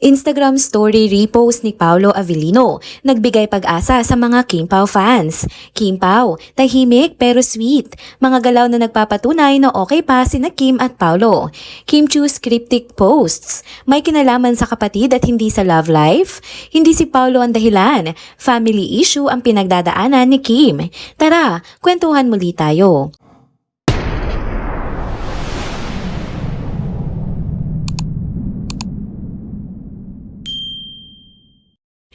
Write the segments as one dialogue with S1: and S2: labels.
S1: Instagram story repost ni Paolo Avellino, nagbigay pag-asa sa mga Kim Pao fans. Kim Pao, tahimik pero sweet. Mga galaw na nagpapatunay na okay pa sina Kim at Paolo. Kim choose cryptic posts. May kinalaman sa kapatid at hindi sa love life? Hindi si Paolo ang dahilan. Family issue ang pinagdadaanan ni Kim. Tara, kwentuhan muli tayo.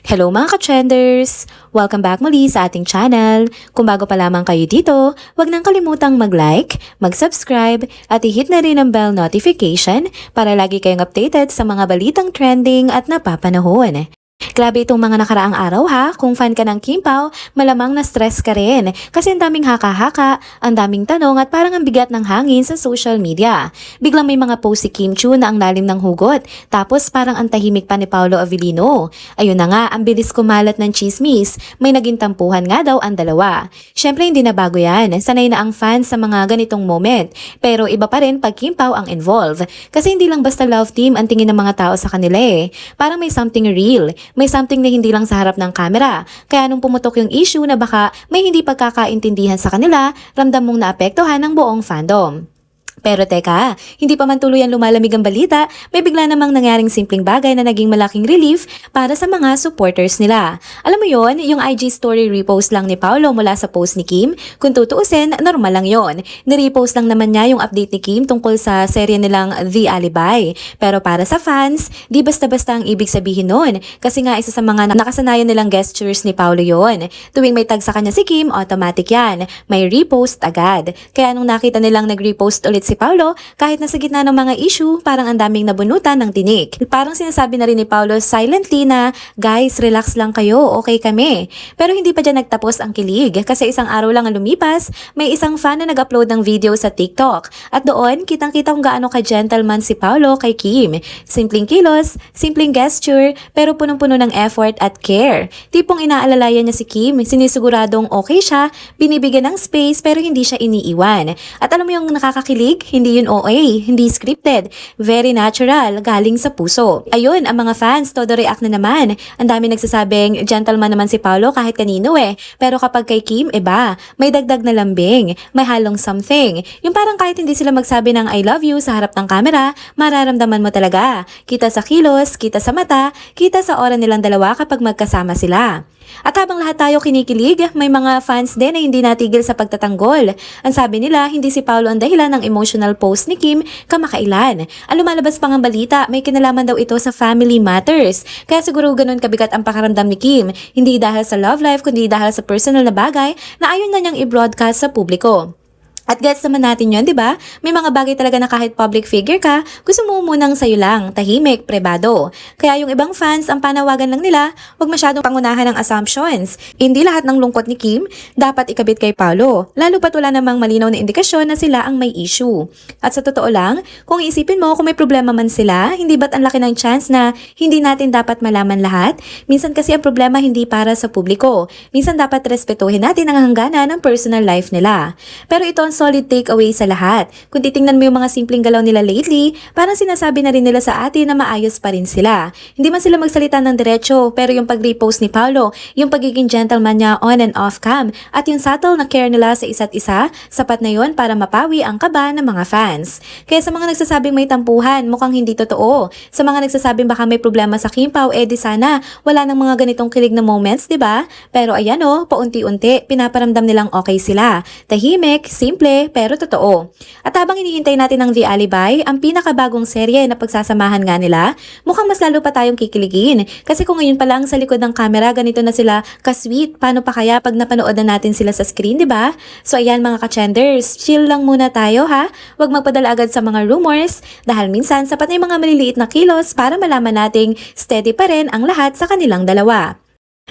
S1: Hello mga ka-trenders! Welcome back muli sa ating channel. Kung bago pa lamang kayo dito, huwag nang kalimutang mag-like, mag-subscribe at i-hit na rin ang bell notification para lagi kayong updated sa mga balitang trending at napapanahon. Grabe itong mga nakaraang araw ha, kung fan ka ng Kim Pao, malamang na-stress ka rin kasi ang daming haka-haka, ang daming tanong at parang ang bigat ng hangin sa social media. Biglang may mga post si Kim Chu na ang lalim ng hugot, tapos parang ang tahimik pa ni Paolo Avellino. Ayun na nga, ang bilis kumalat ng chismis, may naging tampuhan nga daw ang dalawa. Syempre hindi na bago yan, sanay na ang fans sa mga ganitong moment, pero iba pa rin pag Kim Pao ang involved. Kasi hindi lang basta love team ang tingin ng mga tao sa kanila parang may something real. May something na hindi lang sa harap ng camera. Kaya nung pumutok yung issue na baka may hindi pagkakaintindihan sa kanila, ramdam mong naapektuhan ng buong fandom. Pero teka, hindi pa man tuluyan lumalamig ang balita, may bigla namang nangyaring simpleng bagay na naging malaking relief para sa mga supporters nila. Alam mo yon, yung IG story repost lang ni Paolo mula sa post ni Kim, kung tutuusin, normal lang yon. Nirepost lang naman niya yung update ni Kim tungkol sa serye nilang The Alibi. Pero para sa fans, di basta-basta ang ibig sabihin nun, kasi nga isa sa mga nakasanayan nilang gestures ni Paolo yon. Tuwing may tag sa kanya si Kim, automatic yan, may repost agad. Kaya nung nakita nilang nag-repost ulit si Paolo, kahit nasa gitna ng mga issue, parang ang daming nabunutan ng tinik. Parang sinasabi na rin ni Paolo silently na, guys, relax lang kayo, okay kami. Pero hindi pa dyan nagtapos ang kilig kasi isang araw lang ang lumipas, may isang fan na nag-upload ng video sa TikTok. At doon, kitang-kita kung gaano ka-gentleman si Paolo kay Kim. Simpleng kilos, simpleng gesture, pero punong-puno ng effort at care. Tipong inaalalayan niya si Kim, sinisiguradong okay siya, binibigyan ng space pero hindi siya iniiwan. At alam mo yung nakakakilig? Hindi yun OA, hindi scripted. Very natural, galing sa puso. Ayun, ang mga fans, todo react na naman. Ang dami nagsasabing, gentleman naman si Paolo kahit kanino Pero kapag kay Kim, iba. May dagdag na lambing, may halong something. Yung parang kahit hindi sila magsabi ng I love you sa harap ng camera, mararamdaman mo talaga. Kita sa kilos, kita sa mata, kita sa aura nilang dalawa kapag magkasama sila. At habang lahat tayo kinikilig, may mga fans din na hindi natigil sa pagtatanggol. Ang sabi nila, hindi si Paolo ang dahilan ng emotional post ni Kim kamakailan. Ang lumalabas pang ang balita, may kinalaman daw ito sa family matters. Kaya siguro ganun kabigat ang pakaramdam ni Kim. Hindi dahil sa love life, kundi dahil sa personal na bagay na ayon na niyang i-broadcast sa publiko. At gets naman natin yun, di ba? May mga bagay talaga na kahit public figure ka, gusto mo munang sa'yo lang, tahimik, pribado. Kaya yung ibang fans, ang panawagan lang nila, huwag masyadong pangunahan ng assumptions. Hindi lahat ng lungkot ni Kim dapat ikabit kay Paolo, lalo pat wala namang malinaw na indikasyon na sila ang may issue. At sa totoo lang, kung iisipin mo kung may problema man sila, hindi ba't ang laki ng chance na hindi natin dapat malaman lahat? Minsan kasi ang problema hindi para sa publiko. Minsan dapat respetuhin natin ang hangganan ng personal life nila. Pero ito ang solid takeaway sa lahat. Kung titingnan mo yung mga simpleng galaw nila lately, parang sinasabi na rin nila sa atin na maayos pa rin sila. Hindi man sila magsalita ng diretso, pero yung pag-repost ni Paolo, yung pagiging gentleman niya on and off cam, at yung subtle na care nila sa isa't isa, sapat na yon para mapawi ang kaba ng mga fans. Kaya sa mga nagsasabing may tampuhan, mukhang hindi totoo. Sa mga nagsasabing baka may problema sa Kim Pao, di sana wala nang mga ganitong kilig na moments, di ba? Pero ayan paunti-unti, pinaparamdam nilang okay sila. Tahimik, simple, pero totoo. At habang hinihintay natin ang The Alibi, ang pinakabagong serye na pagsasamahan nga nila, mukhang mas lalo pa tayong kikiligin. Kasi kung ngayon pa lang sa likod ng camera, ganito na sila ka-sweet, paano pa kaya pag napanood na natin sila sa screen, di ba? So ayan mga ka-trenders, chill lang muna tayo ha. Huwag magpadala agad sa mga rumors dahil minsan sapat na yung mga maliliit na kilos para malaman nating steady pa rin ang lahat sa kanilang dalawa.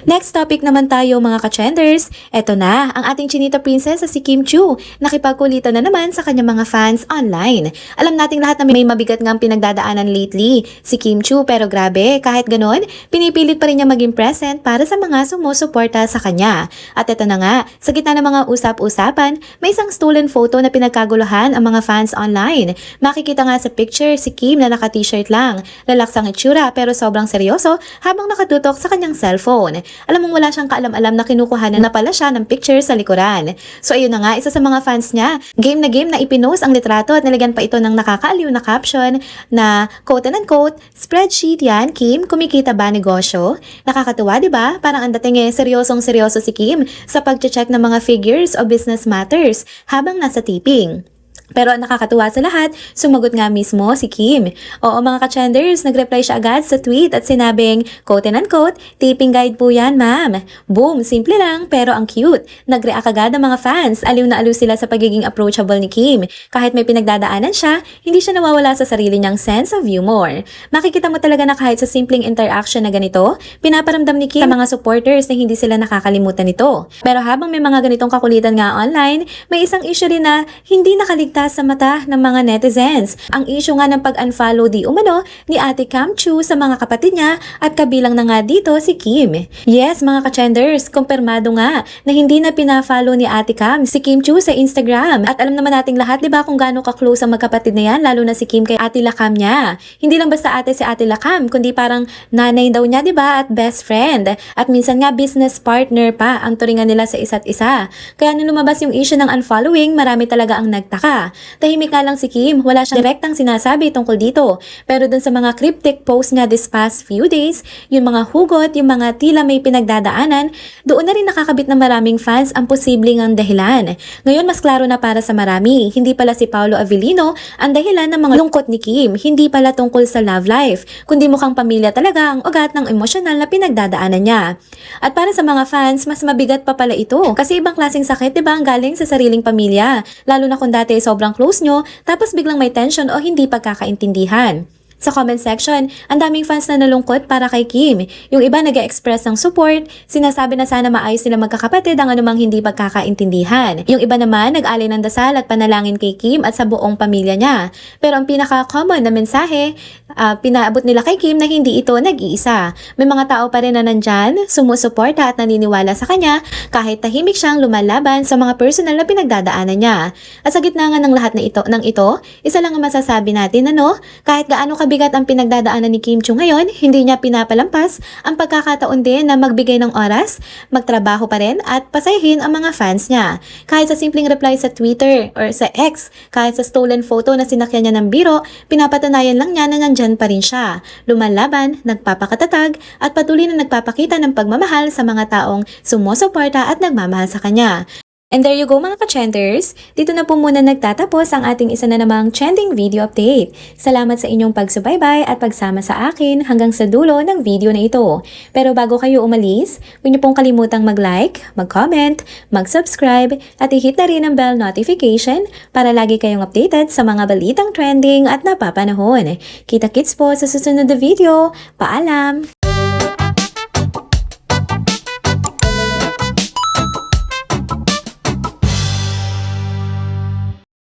S1: Next topic naman tayo mga ka-trenders. Eto na, ang ating chinita princess si Kim Chiu. Nakipagkulitan na naman sa kanyang mga fans online. Alam nating lahat na may mabigat ngang pinagdadaanan lately si Kim Chiu, pero grabe, kahit ganon, pinipilit pa rin niya maging present para sa mga sumusuporta sa kanya. At eto na nga, sa gitna ng mga usap-usapan, may isang stolen photo na pinagkaguluhan ang mga fans online. Makikita nga sa picture si Kim na naka-t-shirt lang, lalaksang itsura pero sobrang seryoso habang nakatutok sa kanyang cellphone. Alam mong wala siyang kaalam-alam na kinukuhanan na pala siya ng picture sa likuran. So ayun na nga, isa sa mga fans niya, game na ipinost ang litrato at nilagyan pa ito ng nakakaaliw na caption na quote and unquote, spreadsheet yan, Kim, kumikita ba negosyo? Nakakatuwa, di ba? Parang ang dating seryosong-seryoso si Kim sa pag-check ng mga figures o business matters habang nasa tipping. Pero ang nakakatuwa sa lahat, sumagot nga mismo si Kim. Oo mga ka-trenders, nag-reply siya agad sa tweet at sinabing, quote and unquote, tipping guide po yan ma'am. Boom, simple lang pero ang cute. Nag-react agad ang mga fans, aliw na aliw sila sa pagiging approachable ni Kim. Kahit may pinagdadaanan siya, hindi siya nawawala sa sarili niyang sense of humor. Makikita mo talaga na kahit sa simpleng interaction na ganito, pinaparamdam ni Kim sa mga supporters na hindi sila nakakalimutan nito. Pero habang may mga ganitong kakulitan nga online, may isang issue rin na hindi nakaligtas sa mata ng mga netizens. Ang issue nga ng pag-unfollow di umano ni Ate Cam Chiu sa mga kapatid niya at kabilang na nga dito si Kim. Yes mga ka-trenders, kumpirmado nga na hindi na pina-follow ni Ate Cam si Kim Chiu sa Instagram. At alam naman nating lahat, di ba, kung gaano ka-close ang magkapatid na yan, lalo na si Kim kay Ate Lakam niya. Hindi lang basta ate si Ate Lakam, kundi parang nanay daw niya, di ba, at best friend. At minsan nga business partner pa ang turingan nila sa isa't isa. Kaya nung lumabas yung issue ng unfollowing, marami talaga ang nagtaka. Tahimik nga lang si Kim, wala siyang direktang sinasabi tungkol dito. Pero dun sa mga cryptic post niya this past few days, yung mga hugot, yung mga tila may pinagdadaanan, doon na rin nakakabit na maraming fans ang posibleng ang dahilan. Ngayon mas klaro na para sa marami, hindi pala si Paolo Avellino ang dahilan ng mga lungkot ni Kim, hindi pala tungkol sa love life, kundi mukhang pamilya talaga ang ugat ng emosyonal na pinagdadaanan niya. At para sa mga fans, mas mabigat pa pala ito, kasi ibang klaseng sakit, diba, ang galing sa sariling pamilya, lalo na kung dati sobrang close nyo, tapos biglang may tension o hindi pagkakaintindihan. Sa comment section, ang daming fans na nalungkot para kay Kim. Yung iba nag-express ng support, sinasabi na sana maayos sila magkakapatid ang anumang hindi pagkakaintindihan. Yung iba naman nag-alay ng dasal at panalangin kay Kim at sa buong pamilya niya. Pero ang pinaka-common na mensahe, pinaabot nila kay Kim na hindi ito nag-iisa. May mga tao pa rin na nandyan, sumusuporta at naniniwala sa kanya kahit tahimik siyang lumalaban sa mga personal na pinagdadaanan niya. At sa gitna nga ng lahat ng ito, isa lang ang masasabi natin, kahit gaano bigat ang pinagdadaanan ni Kim Chiu ngayon, hindi niya pinapalampas ang pagkakataon din na magbigay ng oras, magtrabaho pa rin at pasayahin ang mga fans niya. Kahit sa simpleng reply sa Twitter or sa X, kahit sa stolen photo na sinakyan niya ng biro, pinapatunayan lang niya na nandyan pa rin siya. Lumalaban, nagpapakatatag at patuloy na nagpapakita ng pagmamahal sa mga taong sumusuporta at nagmamahal sa kanya. And there you go mga ka-trenders, dito na po muna nagtatapos ang ating isa na namang trending video update. Salamat sa inyong pagsubaybay at pagsama sa akin hanggang sa dulo ng video na ito. Pero bago kayo umalis, huwag niyo pong kalimutang mag-like, mag-comment, mag-subscribe at i-hit na rin ang bell notification para lagi kayong updated sa mga balitang trending at napapanahon. Kita-kits po sa susunod na video. Paalam!